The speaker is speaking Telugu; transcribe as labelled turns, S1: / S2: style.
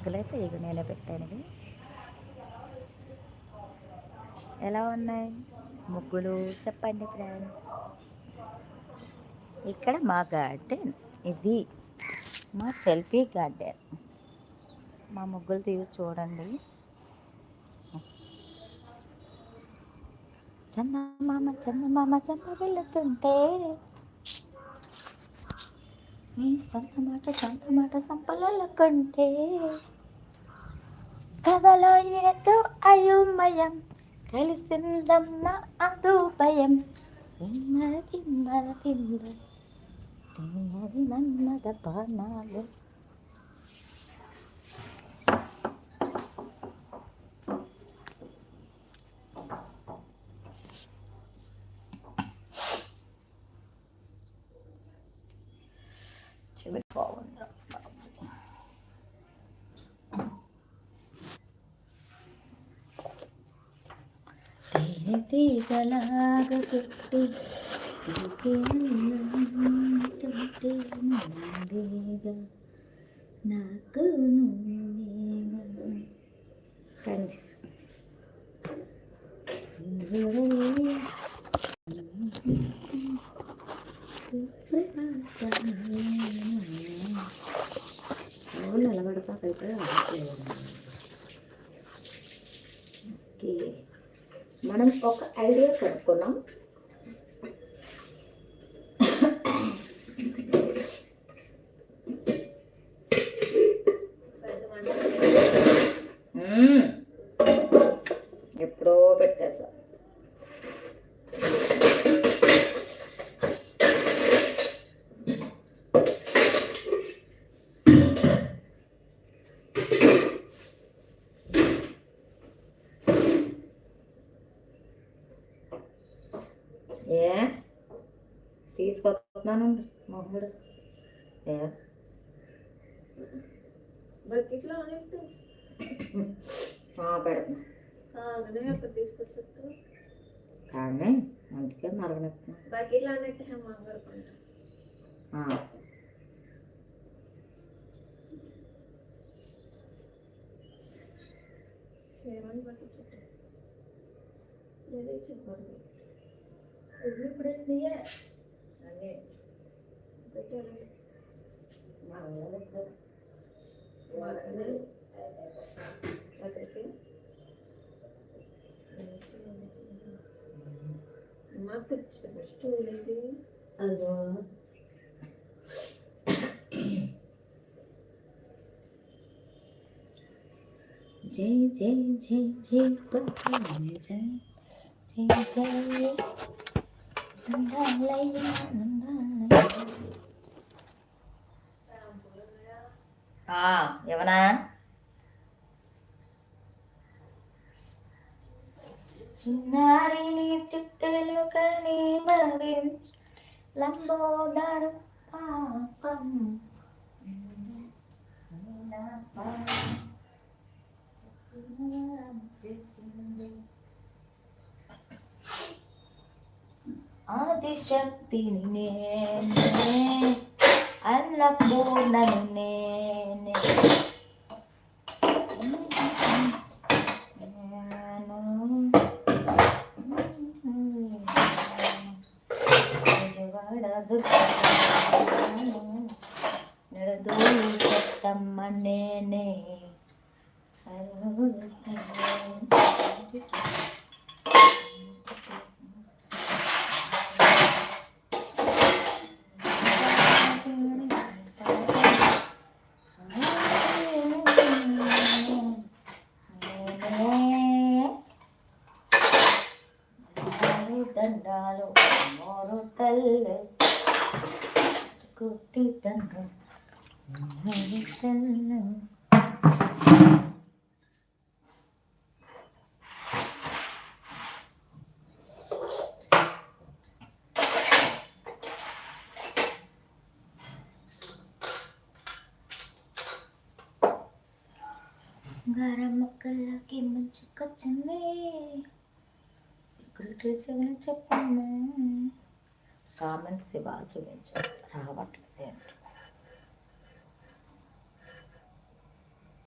S1: ముగ్గులైతే ఇక నేనే పెట్టాను. ఎలా ఉన్నాయి ముగ్గులు చెప్పండి ఫ్రెండ్స్. ఇక్కడ మా గార్డెన్, ఇది మా సెల్ఫీ గార్డెన్. మా ముగ్గులు తీసి చూడండి. చందమామ చందమామ చంద వెళ్తుంటే మీ సంతమాట సంపలల కంటే కథలో ఏదో అయోమయం కలిసిందమ్మ అదూపయం తిన్నది మన్మద బాణాలు. బాగుందా తేనె తీగలాగా పెట్టి నాకు నిలబడతాకైతే ఓకే, మనం ఒక ఐడియా కనుక్కున్నాం. ఎప్పుడో పెట్టేసా. తీసుకొస్తున్నాను మొహమ్మడు
S2: బకెట్లో పెడుతున్నా తీసుకొచ్చేస్తా
S1: కానీ అందుకే మరగనెత్తున్నా.
S2: బకెట్లో అన్నట్టు మాట్లాడుకుంటా. ఏమని బకెట్ చెప్పకూడదు. ఇప్పుడు అదే పెట్టారు మాకు ఫస్ట్ అదో
S1: జై జై జై జై జై జై జై ఎవనా చిన్నారి చుట్టలు కని భవించు లంబోదరు పాపం ఆదిశక్తిని నేనే అన్నపూర్ణను నేనే నడదోలు చెత్తమ్మ నేనే దండాలు మోరు తల్లి కుట్టి దండం గారం మొక్కలకి మంచుకొచ్చింది. ఇక్కడ చెప్పండి కామెంట్స్ ఇవ్వాలి, రావట్లేదు.